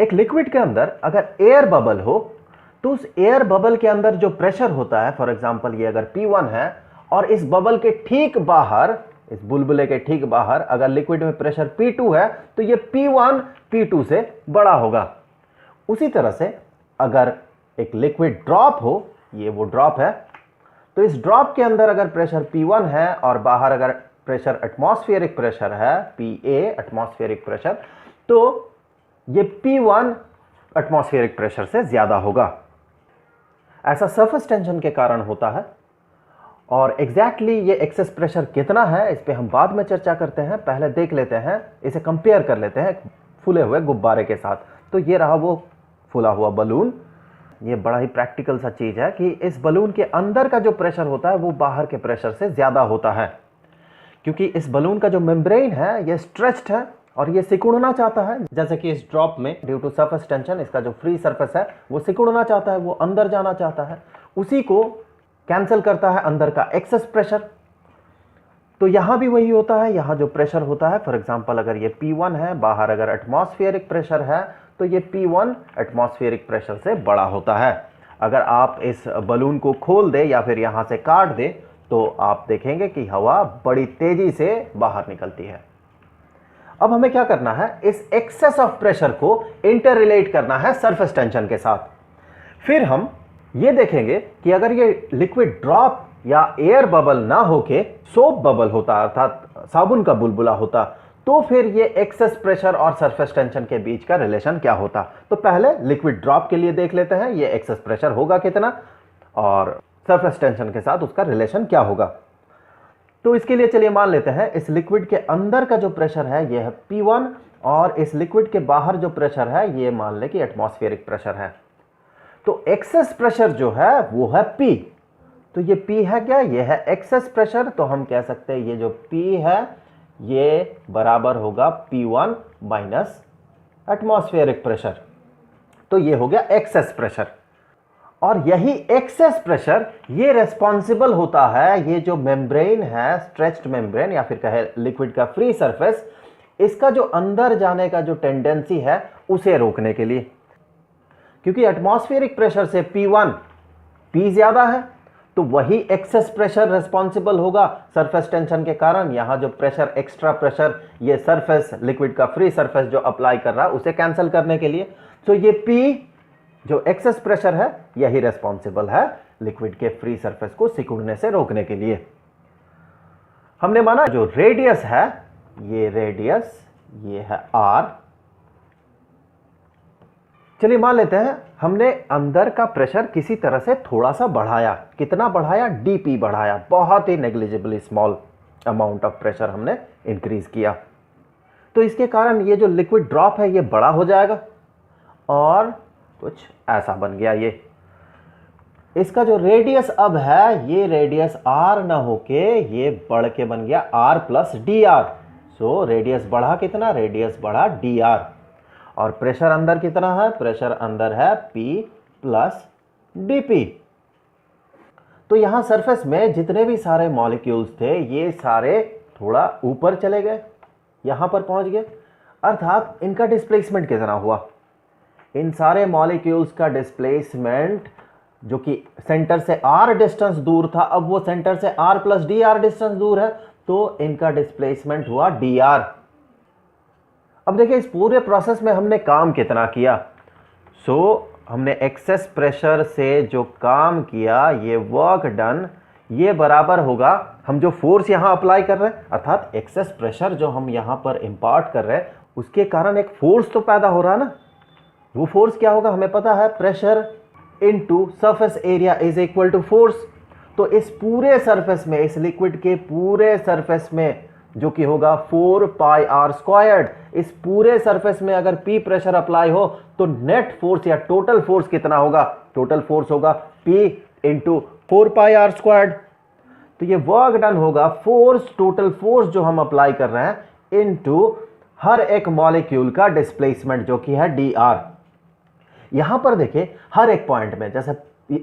एक लिक्विड के अंदर अगर एयर बबल हो तो उस एयर बबल के अंदर जो प्रेशर होता है, फॉर एग्जांपल ये अगर P1 है और इस बबल के ठीक बाहर, इस बुलबुले के ठीक बाहर अगर लिक्विड में प्रेशर P2 है तो ये P1 P2 से बड़ा होगा। उसी तरह से अगर एक लिक्विड ड्रॉप हो, ये वो ड्रॉप है, तो इस ड्रॉप के अंदर अगर प्रेशर P1 है और बाहर अगर प्रेशर एटमॉस्फेरिक प्रेशर है PA एटमॉस्फेरिक प्रेशर, तो ये P1 एटमॉस्फेरिक प्रेशर से ज्यादा होगा। ऐसा सरफेस टेंशन के कारण होता है और एग्जैक्टली ये एक्सेस प्रेशर कितना है इस पे हम बाद में चर्चा करते हैं। पहले देख लेते हैं, इसे कंपेयर कर लेते हैं फूले हुए गुब्बारे के साथ। तो ये रहा वो फूला हुआ बलून। ये बड़ा ही प्रैक्टिकल सा चीज है कि इस बलून के अंदर का जो प्रेशर होता है वो बाहर के प्रेशर से ज्यादा होता है, क्योंकि इस बलून का जो मेम्ब्रेन है ये स्ट्रेच्ड है और ये सिकुड़ना चाहता है। जैसे कि इस ड्रॉप में ड्यू टू सरफेस टेंशन इसका जो फ्री सरफेस है वो सिकुड़ना चाहता है, वो अंदर जाना चाहता है, उसी को कैंसिल करता है अंदर का एक्सेस प्रेशर। तो यहां भी वही होता है। यहां जो प्रेशर होता है, फॉर एग्जांपल अगर ये P1 है, बाहर अगर एटमॉस्फेरिक प्रेशर है तो ये P1 एटमॉस्फेरिक प्रेशर से बड़ा होता है। अगर आप इस बलून को खोल दे या फिर यहां से काट दे तो आप देखेंगे कि हवा बड़ी तेजी से बाहर निकलती है। अब हमें क्या करना है, इस एक्सेस ऑफ प्रेशर को इंटर रिलेट करना है सरफेस टेंशन के साथ। फिर हम ये देखेंगे कि अगर ये लिक्विड ड्रॉप या एयर बबल ना होके सोप बबल होता, अर्थात साबुन का बुलबुला होता, तो फिर ये एक्सेस प्रेशर और सरफेस टेंशन के बीच का रिलेशन क्या होता। तो पहले लिक्विड ड्रॉप के लिए देख लेते हैं ये एक्सेस प्रेशर होगा कितना और सरफेस टेंशन के साथ उसका रिलेशन क्या होगा। तो इसके लिए चलिए मान लेते हैं इस लिक्विड के अंदर का जो प्रेशर है ये है P1 और इस लिक्विड के बाहर जो प्रेशर है ये मान ले कि एटमॉस्फेरिक प्रेशर है। तो एक्सेस प्रेशर जो है वो है P। तो ये P है क्या, ये है एक्सेस प्रेशर। तो हम कह सकते हैं ये जो P है ये बराबर होगा P1 माइनस एटमॉस्फेरिक प्रेशर। तो ये हो गया एक्सेस प्रेशर। और यही एक्सेस प्रेशर ये रेस्पॉन्सिबल होता है, ये जो मेम्ब्रेन है, स्ट्रेच्ड मेम्ब्रेन या फिर कहे लिक्विड का फ्री सरफेस, इसका जो अंदर जाने का जो टेंडेंसी है उसे रोकने के लिए। क्योंकि एटमॉस्फेरिक प्रेशर से P1 P ज्यादा है तो वही एक्सेस प्रेशर रेस्पॉन्सिबल होगा सरफेस टेंशन के कारण। यहां जो प्रेशर, एक्स्ट्रा प्रेशर ये सरफेस, लिक्विड का फ्री सरफेस जो अप्लाई कर रहा है उसे कैंसिल करने के लिए। तो ये P जो एक्सेस प्रेशर है यही रेस्पॉन्सिबल है लिक्विड के फ्री सरफेस को सिकुड़ने से रोकने के लिए। हमने माना जो रेडियस है, ये रेडियस ये है R। चलिए मान लेते हैं हमने अंदर का प्रेशर किसी तरह से थोड़ा सा बढ़ाया। कितना बढ़ाया, dP बढ़ाया, बहुत ही negligibly small amount of pressure हमने इंक्रीज किया। तो इसके कारण ये जो लिक्विड ड्रॉप है ये बड़ा हो जाएगा और कुछ ऐसा बन गया। ये इसका जो रेडियस अब है ये रेडियस R ना होके ये बढ़ के बन गया R plus dr। So radius बढ़ा कितना, रेडियस बढ़ा dr। और प्रेशर अंदर कितना है, प्रेशर अंदर है P प्लस dP। तो यहां सरफेस में जितने भी सारे मॉलिक्यूल्स थे ये सारे थोड़ा ऊपर चले गए, यहां पर पहुंच गए, अर्थात इनका डिस्प्लेसमेंट कितना हुआ। इन सारे मॉलिक्यूल्स का डिस्प्लेसमेंट जो कि सेंटर से R डिस्टेंस दूर था, अब वो सेंटर से R प्लस dr डिस्टेंस दूर है, तो इनका डिस्प्लेसमेंट हुआ dr। अब देखिए इस पूरे प्रोसेस में हमने काम कितना किया। हमने एक्सेस प्रेशर से जो काम किया, ये वर्क डन, ये बराबर होगा हम जो फोर्स यहां अप्लाई कर रहे हैं, अर्थात एक्सेस प्रेशर जो हम यहां पर इंपार्ट कर रहे हैं उसके कारण एक फोर्स तो पैदा हो रहा है ना। वो फोर्स क्या होगा हमें पता है, pressure into surface area is equal to force. तो इस पूरे सरफेस में, इस लिक्विड के पूरे सरफेस में जो कि होगा 4 पाई r स्क्वायर्ड, इस पूरे सरफेस में अगर P प्रेशर अप्लाई हो तो नेट फोर्स या टोटल फोर्स कितना होगा, टोटल फोर्स होगा P इंटू 4 पाई r स्क्वायर्ड। तो ये वर्क डन होगा फोर्स, टोटल फोर्स जो हम अप्लाई कर रहे हैं इनटू हर एक मॉलिक्यूल का डिस्प्लेसमेंट जो कि है dr। यहां पर देखिए हर एक पॉइंट में, जैसे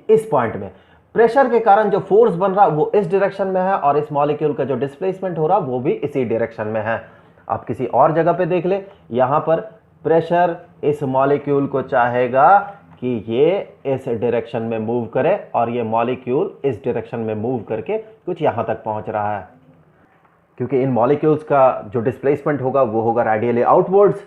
इस पॉइंट में प्रेशर के कारण जो फोर्स बन रहा वो इस डायरेक्शन में है और इस मॉलिक्यूल का जो डिस्प्लेसमेंट हो रहा वो भी इसी डायरेक्शन में है। आप किसी और जगह पे देख ले, यहां पर प्रेशर इस मॉलिक्यूल को चाहेगा कि ये इस डायरेक्शन में मूव करे और ये मॉलिक्यूल इस डायरेक्शन में मूव करके कुछ यहां तक पहुंच रहा है, क्योंकि इन मॉलिक्यूल्स का जो डिस्प्लेसमेंट होगा वो होगा रेडियली आउटवर्ड्स।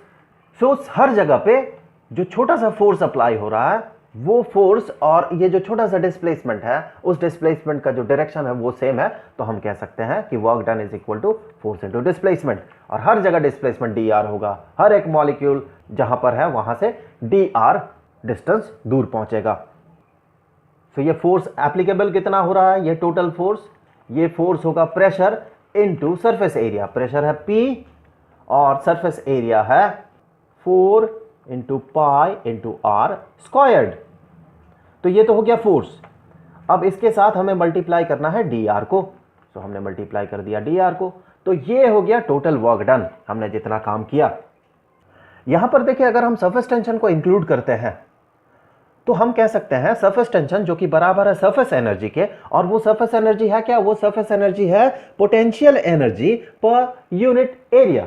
सो हर जगह पे जो छोटा सा फोर्स अप्लाई हो रहा है वो फोर्स और ये जो छोटा सा डिस्प्लेसमेंट है उस डिस्प्लेसमेंट का जो डायरेक्शन है वो सेम है, तो हम कह सकते हैं कि work done is equal to force into displacement. और हर जगह डिस्प्लेसमेंट dr होगा, हर एक मॉलिक्यूल जहां पर है वहां से dr डिस्टेंस दूर पहुंचेगा। तो ये फोर्स एप्लीकेबल कितना हो रहा है, ये टोटल फोर्स, ये फोर्स होगा pressure into surface area. Pressure है P और सरफेस एरिया है 4 into pi into r squared. तो ये तो हो गया फोर्स। अब इसके साथ हमें मल्टीप्लाई करना है dr को, तो हमने मल्टीप्लाई कर दिया dr को, तो ये हो गया टोटल वर्क डन, हमने जितना काम किया। यहां पर देखिए अगर हम सरफेस टेंशन को इंक्लूड करते हैं तो हम कह सकते हैं सरफेस टेंशन जो कि बराबर है सरफेस एनर्जी के, और वो सरफेस एनर्जी है क्या, वो सरफेस एनर्जी है potential energy per unit area.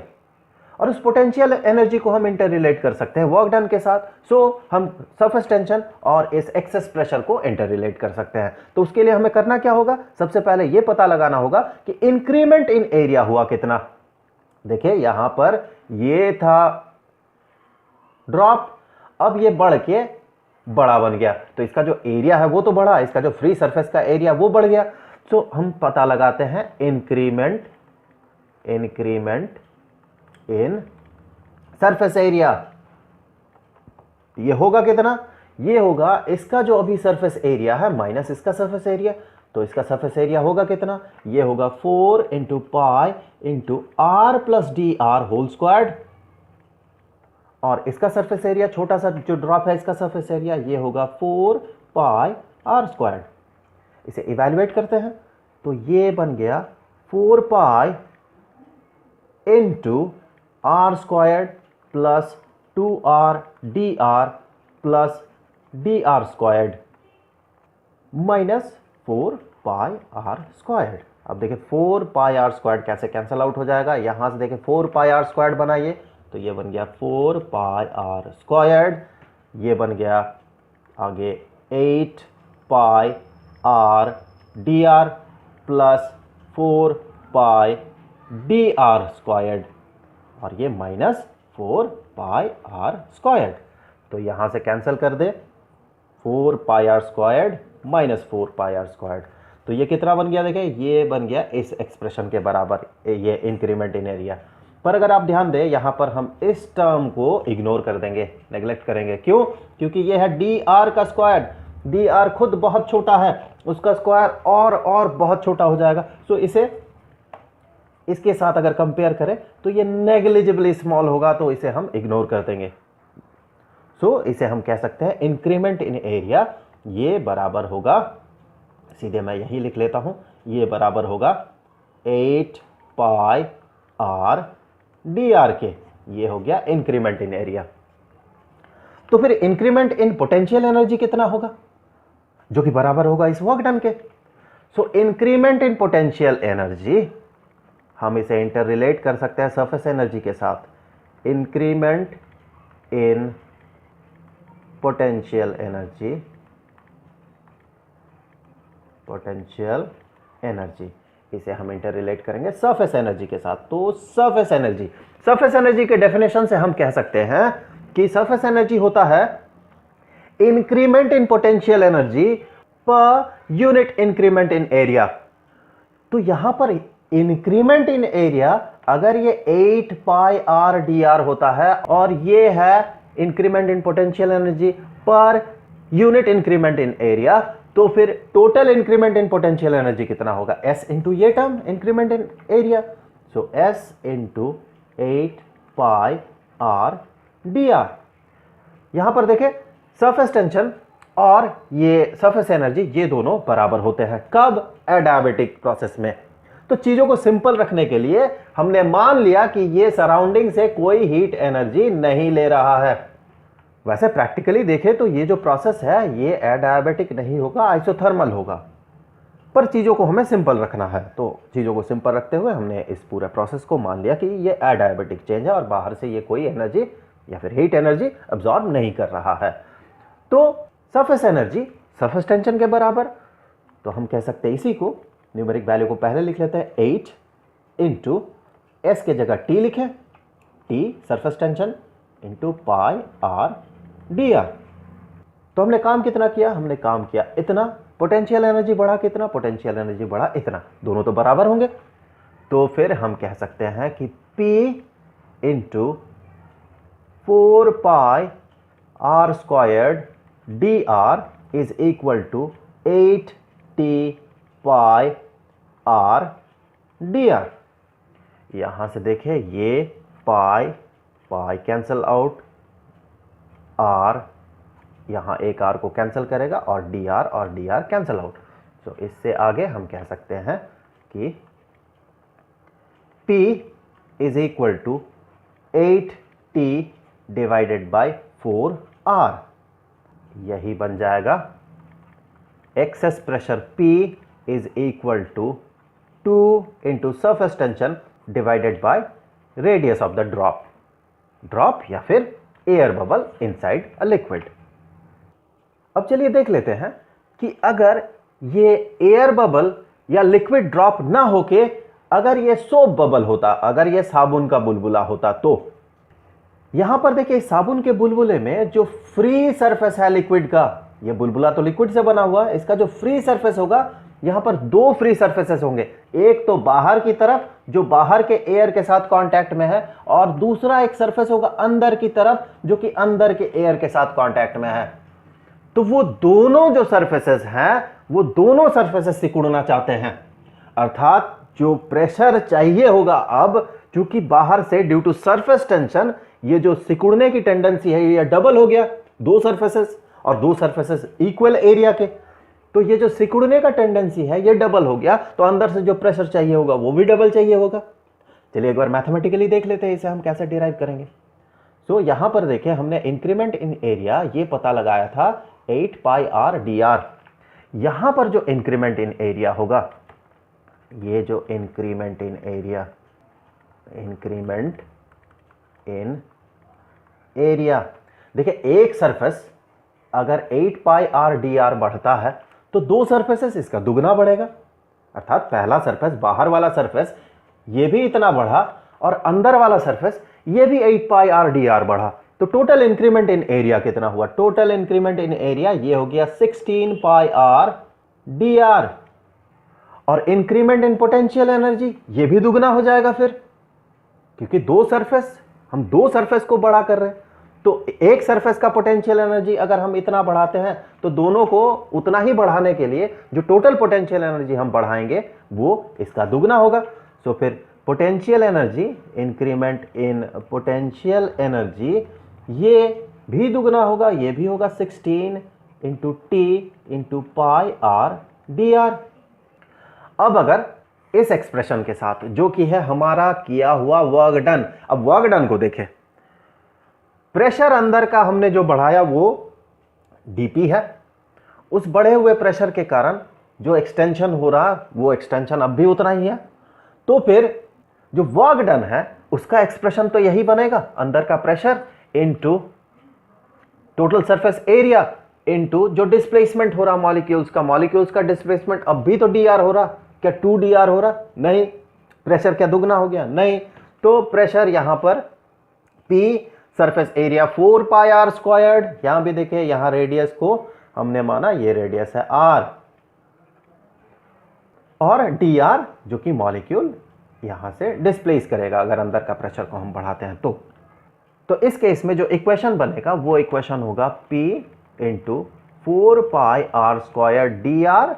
और उस पोटेंशियल एनर्जी को हम इंटर रिलेट कर सकते हैं वर्क डन के साथ। सो हम सरफेस टेंशन और इस एक्सेस प्रेशर को इंटर रिलेट कर सकते हैं। तो उसके लिए हमें करना क्या होगा, सबसे पहले यह पता लगाना होगा कि इंक्रीमेंट इन एरिया हुआ कितना। देखिए यहां पर ये था ड्रॉप, अब ये बढ़ के बड़ा बन गया, तो इसका जो एरिया है वो तो बढ़ा, इसका जो फ्री सरफेस का एरिया वो बढ़ गया। सो हम पता लगाते हैं इंक्रीमेंट इन सरफेस एरिया। ये होगा कितना, ये होगा इसका जो अभी सरफेस एरिया है माइनस इसका सरफेस एरिया, तो इसका सरफेस एरिया होगा कितना, ये होगा 4 into pi into r plus d r whole squared. और इसका सरफेस एरिया छोटा सा जो ड्रॉप है इसका सरफेस एरिया ये होगा 4 पाई आर स्क्वायर्ड। इसे इवैल्यूएट करते हैं तो ये बन गया 4 pi into r squared plus 2r dr plus dr squared minus 4 pi r squared. अब देखिए 4 पाई आर स्क्वायर्ड कैसे कैंसिल आउट हो जाएगा, यहां से देखिए 4 पाई आर स्क्वायर्ड बनाइए तो ये बन गया 4 पाई आर स्क्वायर्ड, ये बन गया आगे 8 pi r dr plus 4 pi dr squared, और ये माइनस 4 पाई आर स्क्वायर्ड। तो यहां से कैंसिल कर दे 4 pi r squared minus 4 pi r squared, तो ये कितना बन गया, देखिए ये बन गया इस एक्सप्रेशन के बराबर, ये इंक्रीमेंट इन एरिया। पर अगर आप ध्यान दें यहां पर हम इस टर्म को इग्नोर कर देंगे, नेग्लेक्ट करेंगे, क्यों, क्योंकि ये है dr का स्क्वायर, dr खुद बहुत छोटा है, उसका स्क्वायर और बहुत छोटा हो जाएगा। सो इसे इसके साथ अगर कंपेयर करें तो ये नेग्लिजिबली स्मॉल होगा, तो इसे हम इग्नोर कर देंगे। सो इसे हम कह सकते हैं इंक्रीमेंट इन एरिया ये बराबर होगा, सीधे मैं यही लिख लेता हूं, ये बराबर होगा 8 पाई आर dr के, ये हो गया इंक्रीमेंट इन एरिया। तो फिर इंक्रीमेंट इन पोटेंशियल एनर्जी कितना होगा, जो कि बराबर होगा इस वर्क डन के। सो इंक्रीमेंट इन पोटेंशियल एनर्जी हम इसे इंटर रिलेट कर सकते हैं सरफेस एनर्जी के साथ। इंक्रीमेंट इन पोटेंशियल एनर्जी इसे हम इंटर रिलेट करेंगे सरफेस एनर्जी के साथ। तो सरफेस एनर्जी के डेफिनेशन से हम कह सकते हैं कि सरफेस एनर्जी होता है increment in potential energy per unit increment in area. तो यहां पर इंक्रीमेंट इन एरिया अगर ये 8 पाई आर dr होता है और ये है increment in potential energy per unit increment in area, तो फिर total increment in potential energy कितना होगा, s इंटू ये term increment in area. So s into 8 pi r dr। यहां पर देखें सरफेस टेंशन और ये सरफेस एनर्जी ये दोनों बराबर होते हैं, कब, एडियाबेटिक प्रोसेस में। तो चीजों को सिंपल रखने के लिए हमने मान लिया कि ये सराउंडिंग से कोई हीट एनर्जी नहीं ले रहा है। वैसे प्रैक्टिकली देखें तो ये जो प्रोसेस है ये एडियाबेटिक नहीं होगा, आइसोथर्मल होगा, पर चीजों को हमें सिंपल रखना है। तो चीजों को सिंपल रखते हुए हमने इस पूरे प्रोसेस को मान लिया कि ये एडियाबेटिक चेंज है और बाहर से ये कोई एनर्जी या फिर हीट एनर्जी अब्सॉर्ब नहीं कर रहा है। तो सरफेस एनर्जी सरफेस टेंशन के बराबर, तो हम कह सकते हैं इसी को न्यूमेरिक वैल्यू को पहले लिख लेते हैं 8 इंटू एस के जगह टी लिखें, T surface tension into pi r d are. तो हमने काम कितना किया, हमने काम किया इतना, पोटेंशियल एनर्जी बढ़ा कितना, पोटेंशियल एनर्जी बढ़ा इतना, दोनों तो बराबर होंगे। तो फिर हम कह सकते हैं कि P into 4 pi r squared d r is equal to 8T pi r d r. यहां से देखें ये pi pi cancel out, r यहां एक आर को कैंसिल करेगा और डी आर कैंसिल आउट। तो इससे आगे हम कह सकते हैं कि P is equal to 8T divided by 4R। यही बन जाएगा excess pressure P is equal to 2 into surface tension divided by radius of the drop या फिर air bubble inside a liquid. अब चलिए देख लेते हैं कि अगर ये एयर बबल या लिक्विड ड्रॉप ना होके अगर ये सोप बबल होता, अगर ये साबुन का बुलबुला होता, तो यहां पर देखिए साबुन के बुलबुले में जो फ्री सरफेस है लिक्विड का, ये बुलबुला तो लिक्विड से बना हुआ है, इसका जो फ्री सरफेस होगा यहां पर दो फ्री सरफेसेस होंगे, एक तो बाहर की तरफ जो बाहर के एयर के साथ कांटेक्ट में है, और दूसरा एक सरफेस होगा अंदर की तरफ जो कि अंदर के एयर के साथ कांटेक्ट में है। तो वो दोनों जो सरफेसेस हैं वो दोनों सरफेसेस सिकुड़ना चाहते हैं, अर्थात जो प्रेशर चाहिए होगा अब, क्योंकि बाहर से ड्यू टू सरफेस टेंशन ये जो सिकुड़ने की टेंडेंसी है ये डबल हो गया, दो सरफेसेस और दो सरफेसेस इक्वल एरिया के, तो ये जो सिकुड़ने का टेंडेंसी है ये डबल हो गया, तो अंदर से जो प्रेशर चाहिए होगा वो भी डबल चाहिए होगा। चलिए एक बार मैथमेटिकली देख लेते हैं इसे हम कैसे डिराइव करेंगे। सो यहां पर देखें हमने इंक्रीमेंट इन एरिया ये पता लगाया था 8 पाई आर डी आर। यहां पर जो इंक्रीमेंट इन एरिया होगा, ये जो increment in area, increment in area, देखिए एक सरफेस अगर 8 पाई आर डी आर बढ़ता है तो दो सरफेसेस इसका दुगना बढ़ेगा, अर्थात पहला सरफेस बाहर वाला सरफेस ये भी इतना बढ़ा और अंदर वाला सरफेस ये भी 8 पाई आर डी आर बढ़ा, तो टोटल इंक्रीमेंट इन एरिया कितना हुआ, टोटल इंक्रीमेंट इन एरिया ये हो गया 16 पाई आर डी आर। और इंक्रीमेंट इन पोटेंशियल एनर्जी ये भी दुगना हो जाएगा फिर, क्योंकि दो सरफेस, हम दो सरफेस को बढ़ा कर रहे हैं, तो एक सरफेस का पोटेंशियल एनर्जी अगर हम इतना बढ़ाते हैं तो दोनों को उतना ही बढ़ाने के लिए जो टोटल पोटेंशियल एनर्जी हम बढ़ाएंगे वो इसका दुगना होगा। सो फिर potential energy, increment in potential energy ये भी दुगना होगा, ये भी होगा 16 into T into pi r d are. अब अगर इस एक्सप्रेशन के साथ जो कि है हमारा किया हुआ वर्क डन, अब वर्क डन को देखें, प्रेशर अंदर का हमने जो बढ़ाया वो dP है, उस बढ़े हुए प्रेशर के कारण जो एक्सटेंशन हो रहा वो एक्सटेंशन अब भी उतना ही है, तो फिर जो वर्क डन है उसका एक्सप्रेशन तो यही बनेगा, अंदर का pressure into total surface area into जो डिस्प्लेसमेंट हो रहा मॉलिक्यूल्स का डिस्प्लेसमेंट अब भी तो dr हो रहा, क्या 2dr हो रहा, नहीं, प्रेशर क्या दुगना हो गया, नहीं, तो प्रेशर यहां पर P surface area 4 pi r squared, यहां भी देखिए यहां रेडियस को हमने माना ये रेडियस है r, और dr जो कि मॉलिक्यूल यहां से डिस्प्लेस करेगा अगर अंदर का प्रेशर को हम बढ़ाते हैं तो इस केस में जो इक्वेशन बनेगा वो इक्वेशन होगा P into 4 pi r square dr,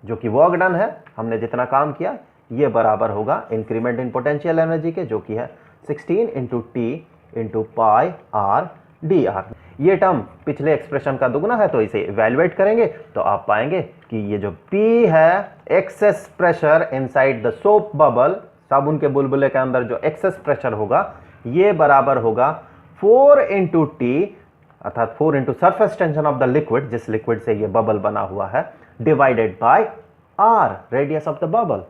जो कि वर्क डन है, हमने जितना काम किया ये बराबर होगा इंक्रीमेंट इन पोटेंशियल एनर्जी के जो कि है 16 into T into pi r d are. ये टर्म पिछले एक्सप्रेशन का दुगना है, तो इसे इवैल्यूएट करेंगे तो आप पाएंगे कि ये जो P है excess pressure inside the soap bubble, साबुन के बुलबुले के अंदर जो एक्सेस प्रेशर होगा ये बराबर होगा 4 इंटू टी, अर्थात 4 into surface tension of the liquid, जिस लिक्विड से ये बबल बना हुआ है, divided by r radius of the bubble.